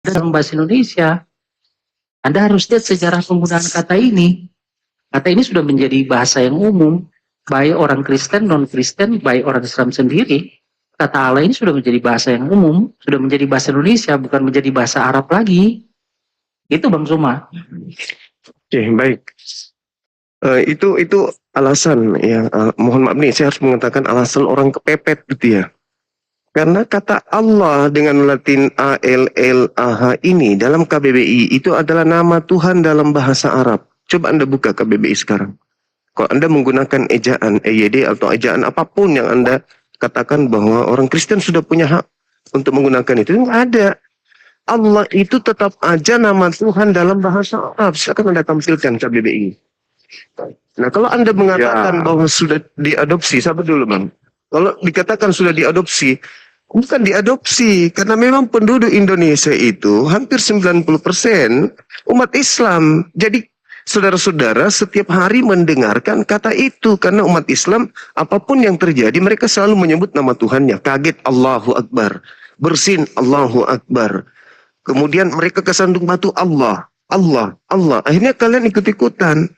dalam bahasa Indonesia. Anda harus lihat sejarah penggunaan kata ini. Kata ini sudah menjadi bahasa yang umum, baik orang Kristen, non-Kristen, baik orang Islam sendiri. Kata Allah ini sudah menjadi bahasa yang umum, sudah menjadi bahasa Indonesia, bukan menjadi bahasa Arab lagi. Itu Bang Zuma. Oke, baik. Itu alasan ya. Mohon maaf nih, saya harus mengatakan alasan orang kepepet gitu ya. Karena kata Allah dengan Latin ALLAH ini dalam KBBI itu adalah nama Tuhan dalam bahasa Arab. Coba Anda buka KBBI sekarang. Kalau Anda menggunakan ejaan EYD atau ejaan apapun yang Anda katakan bahwa orang Kristen sudah punya hak untuk menggunakan itu, nggak ada. Allah itu tetap aja nama Tuhan dalam bahasa Arab. Silakan Anda tampilkan KBBI. Nah, kalau Anda mengatakan bahwa sudah diadopsi, sabar dulu Bang. Kalau dikatakan sudah diadopsi, bukan diadopsi, karena memang penduduk Indonesia itu hampir 90% umat Islam. Jadi saudara-saudara setiap hari mendengarkan kata itu, karena umat Islam apapun yang terjadi mereka selalu menyebut nama Tuhannya. Kaget Allahu Akbar, bersin Allahu Akbar. Kemudian mereka kesandung batu Allah, Allah, Allah. Akhirnya kalian ikut-ikutan.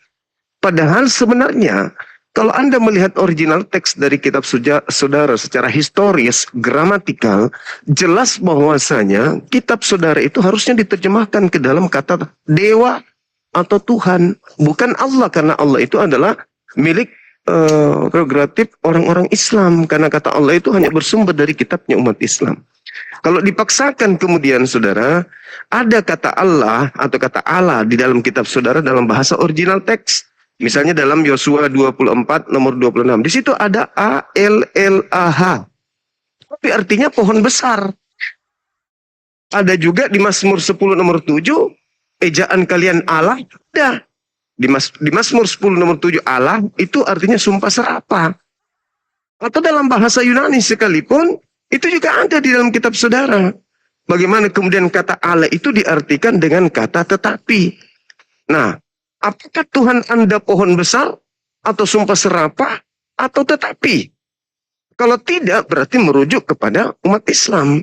Padahal sebenarnya kalau Anda melihat original teks dari kitab saudara secara historis, gramatikal, jelas bahwasanya kitab saudara itu harusnya diterjemahkan ke dalam kata dewa atau Tuhan, bukan Allah, karena Allah itu adalah milik prerogatif orang-orang Islam, karena kata Allah itu hanya bersumber dari kitabnya umat Islam. Kalau dipaksakan kemudian saudara, ada kata Allah atau kata Allah di dalam kitab saudara dalam bahasa original teks. Misalnya dalam Yosua 24 nomor 26. Di situ ada ALLAH. Tapi artinya pohon besar. Ada juga di Mazmur 10 nomor 7. Ejaan kalian Allah. Ada. Di Mazmur 10 nomor 7 Allah itu artinya sumpah serapah. Atau dalam bahasa Yunani sekalipun. Itu juga ada di dalam kitab saudara. Bagaimana kemudian kata Allah itu diartikan dengan kata tetapi. Nah. Apakah Tuhan Anda pohon besar atau sumpah serapah atau tetapi? Kalau tidak berarti merujuk kepada umat Islam,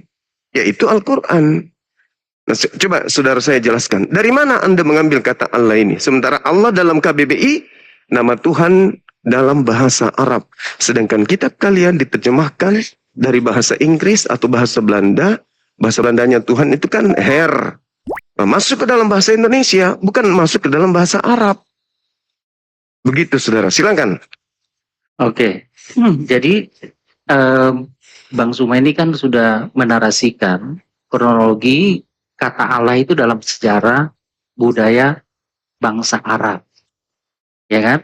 yaitu Al-Quran. Nah, coba saudara saya jelaskan. Dari mana Anda mengambil kata Allah ini? Sementara Allah dalam KBBI, nama Tuhan dalam bahasa Arab. Sedangkan kitab kalian diterjemahkan dari bahasa Inggris atau bahasa Belanda. Bahasa Belandanya Tuhan itu kan Her. Masuk ke dalam bahasa Indonesia, bukan masuk ke dalam bahasa Arab. Begitu, saudara. Silakan. Oke. Jadi Bang Zuma ini kan sudah menarasikan kronologi kata Allah itu dalam sejarah budaya bangsa Arab, ya kan?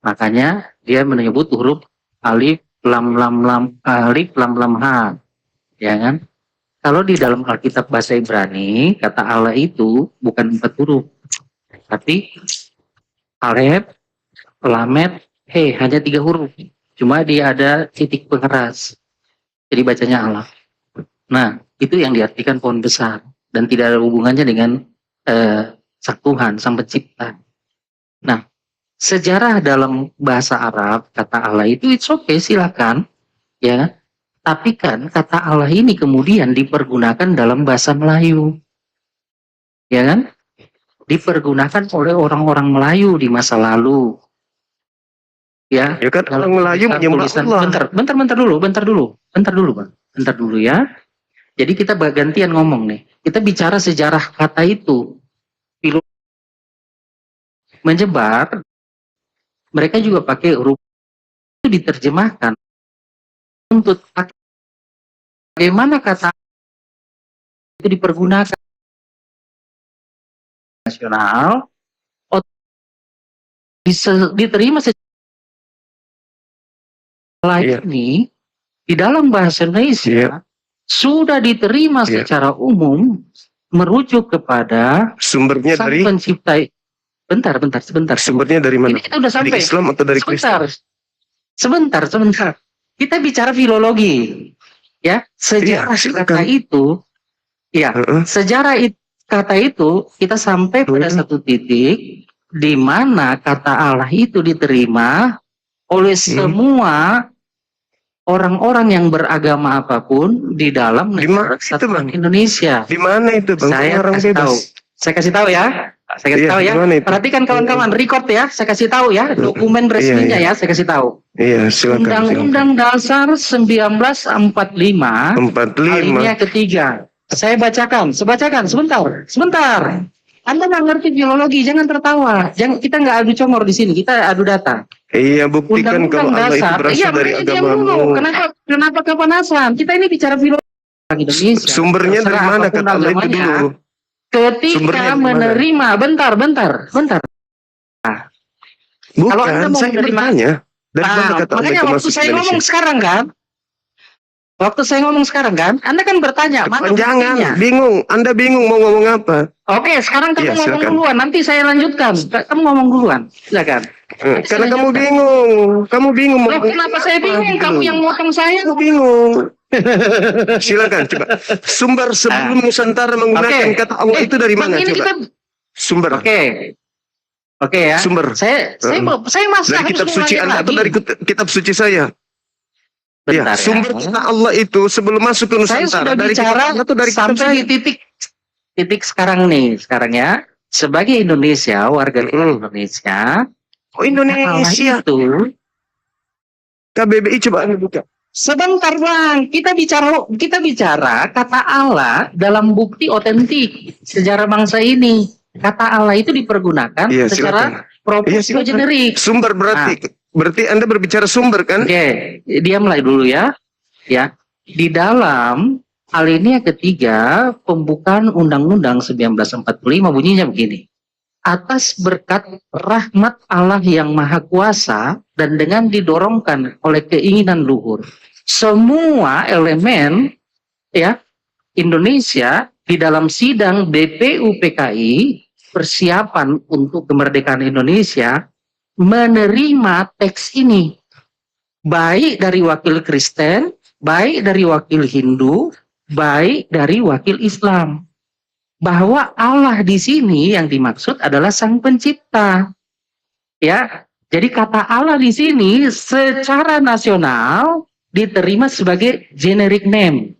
Makanya dia menyebut huruf alif lam lam ha, ya kan? Kalau di dalam Alkitab bahasa Ibrani, kata Allah itu bukan 4 huruf, tapi Alef, Lamet, He, hanya 3 huruf. Cuma dia ada titik pengeras. Jadi bacanya Allah. Nah, itu yang diartikan pohon besar. Dan tidak ada hubungannya dengan Sang Tuhan, Sang Pencipta. Nah, sejarah dalam bahasa Arab, kata Allah itu, it's okay, silakan. Ya kan? Tapi kan kata Allah ini kemudian dipergunakan dalam bahasa Melayu. Ya kan? Dipergunakan oleh orang-orang Melayu di masa lalu. Ya kan orang Melayu menyembah Allah. Bentar dulu Bang. Bentar dulu ya. Jadi kita gantian ngomong nih. Kita bicara sejarah kata itu. Menyebar. Mereka juga pakai huruf itu diterjemahkan. Untuk bagaimana kata itu dipergunakan nasional diterima secara ini di dalam bahasa Indonesia sudah diterima secara umum merujuk kepada sumbernya Sang dari Pencipta. Sebentar. Sumbernya dari mana? Ini kita udah sampai. Dari Islam atau dari Kristen? Sebentar. Kita bicara filologi. Ya, sejarah kata itu, sejarah kata itu kita sampai pada satu titik di mana kata Allah itu diterima oleh semua orang-orang yang beragama apapun di dalam Di mana negara itu, kesatuan Bang? Indonesia. Di mana itu, Bang? Saya Orang kasih bebas. tahu. Saya kasih tahu ya. Saya kasih Iya, tahu ya. di mana itu? Perhatikan kawan-kawan, record ya. Saya kasih tahu ya. Dokumen resminya iya. ya. Saya kasih tahu. Iya, silakan. Undang-Undang Dasar 1945 alinea 45. ketiga. Saya bacakan. Sebentar. Anda nggak ngerti filologi, jangan tertawa. Kita nggak adu comor di sini. Kita adu data. Iya, buktikan kalau Allah itu berasal dari agamamu. Kenapa kepanasan? Kita ini bicara filologi Indonesia. Sumbernya dari Terserah mana apapun kata Allah itu agamanya. dulu? Ketika Sumbernya dari mana? menerima, bentar. Kalau Anda Bukan, mau saya menerima, bertanya. Dari mana kata Allah makanya itu waktu masuk saya Indonesia? ngomong sekarang kan, Anda kan bertanya mana Jangan, buktinya? bingung. Anda bingung mau ngomong apa? Oke, sekarang kamu Iya, ngomong silakan. duluan, nanti saya lanjutkan. Kamu ngomong duluan, silakan. Karena kamu bingung. Kamu bingung mau Loh, kenapa saya bingung? gitu. Kamu yang motong saya. Kamu bingung. Silakan coba. Sumber sebelum Nusantara menggunakan Oke. kata Allah itu dari mana Bang, ini coba? kita Sumber. Oke ya. Sumber. Saya masih Dari harus kitab suci mengulangi Anda atau lagi. dari kitab suci saya? Bentar Ya, sumber kata Allah itu sebelum masuk ke Saya Nusantara sudah dari kitab bicara Allah atau dari kitab sampai saya? di titik sekarang ya. Sebagai Indonesia, warga negara Indonesia, Oh, Indonesia. Allah itu KBBI coba Anda buka. sebentar Bang, kita bicara kata Allah dalam bukti otentik sejarah bangsa ini. Kata Allah itu dipergunakan Iya, secara silakan. proposal silakan. generik. Sumber berarti Anda berbicara sumber kan? Oke, diamlah dulu ya. Ya, di dalam alinea ketiga pembukaan Undang-Undang 1945 bunyinya begini. Atas berkat rahmat Allah yang Maha Kuasa dan dengan didorongkan oleh keinginan luhur, semua elemen ya Indonesia di dalam sidang BPUPKI persiapan untuk kemerdekaan Indonesia menerima teks ini baik dari wakil Kristen, baik dari wakil Hindu, baik dari wakil Islam. Bahwa Allah di sini yang dimaksud adalah Sang Pencipta. Ya, jadi kata Allah di sini secara nasional diterima sebagai generic name.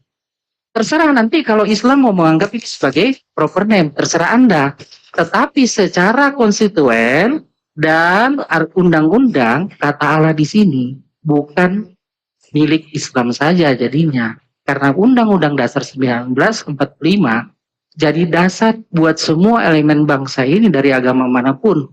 Terserah nanti kalau Islam mau menganggap itu sebagai proper name, terserah Anda. Tetapi secara konstituen dan undang-undang kata Allah di sini bukan milik Islam saja jadinya. Karena Undang-Undang Dasar 1945 jadi dasar buat semua elemen bangsa ini dari agama manapun